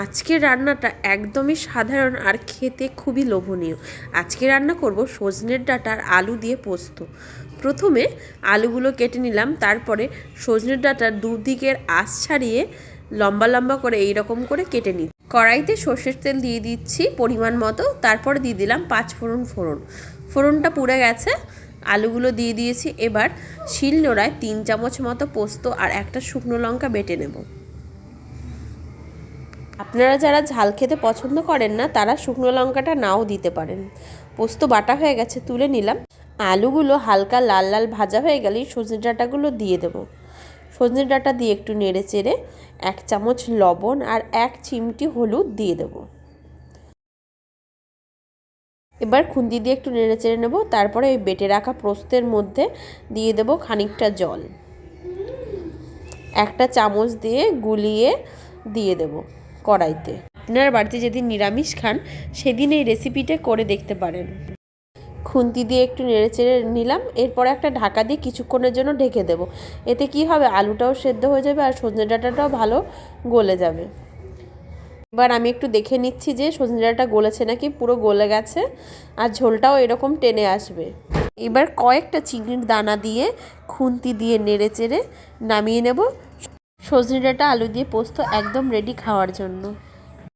আজকের রান্নাটা একদমই সাধারণ আর খেতে খুবই লোভনীয়। আজকে রান্না করব সজনের ডাঁটা আর আলু দিয়ে পোস্ত। প্রথমে আলুগুলো কেটে নিলাম, তারপরে সজনের ডাঁটার দুদিকের আঁশ ছাড়িয়ে লম্বা লম্বা করে এইরকম করে কেটে নিই। কড়াইতে সর্ষের তেল দিয়ে দিচ্ছি পরিমাণ মতো, তারপরে দিয়ে দিলাম 5 ফোড়ন। ফোড়নটা পুড়ে গেছে, আলুগুলো দিয়ে দিয়েছি। এবার শিলনোড়ায় 3 চামচ মতো পোস্ত আর একটা শুকনো লঙ্কা বেটে নেব। আপনারা যারা ঝাল খেতে পছন্দ করেন না তারা শুকনো লঙ্কাটা নাও দিতে পারেন। পোস্ত বাটা হয়ে গেছে, তুলে নিলাম। আলুগুলো হালকা লাল লাল ভাজা হয়ে গেলেই সজনে ডাঁটাগুলো দিয়ে দেবো। সজনে ডাঁটা দিয়ে একটু নেড়ে চেড়ে 1 চামচ লবণ আর 1 চিমটি হলুদ দিয়ে দেবো। এবার খুন্তি দিয়ে একটু নেড়ে চেড়ে নেবো। তারপরে ওই বেটে রাখা পোস্তের মধ্যে দিয়ে দেবো খানিকটা জল, 1 চামচ দিয়ে গুলিয়ে দিয়ে দেবো কড়াইতে। আপনার বাড়িতে যেদিন নিরামিষ খান সেদিন এই রেসিপিটা করে দেখতে পারেন। খুন্তি দিয়ে একটু নেড়ে চেড়ে নিলাম। এরপরে একটা ঢাকা দিয়ে কিছুক্ষণের জন্য ঢেকে দেব। এতে কি হবে, আলুটাও সেদ্ধ হয়ে যাবে আর সজনে ডাঁটাটাও ভালো গলে যাবে। এবার আমি একটু দেখে নিচ্ছি যে সজনে ডাঁটা গলেছে নাকি। পুরো গলে গেছে আর ঝোলটাও এরকম টেনে আসবে। এবার কয়েকটা চিনির দানা দিয়ে খুন্তি দিয়ে নেড়ে চেড়ে নামিয়ে নেব। সজনে ডাঁটা আলু দিয়ে পোস্ত একদম রেডি খাওয়ার জন্য।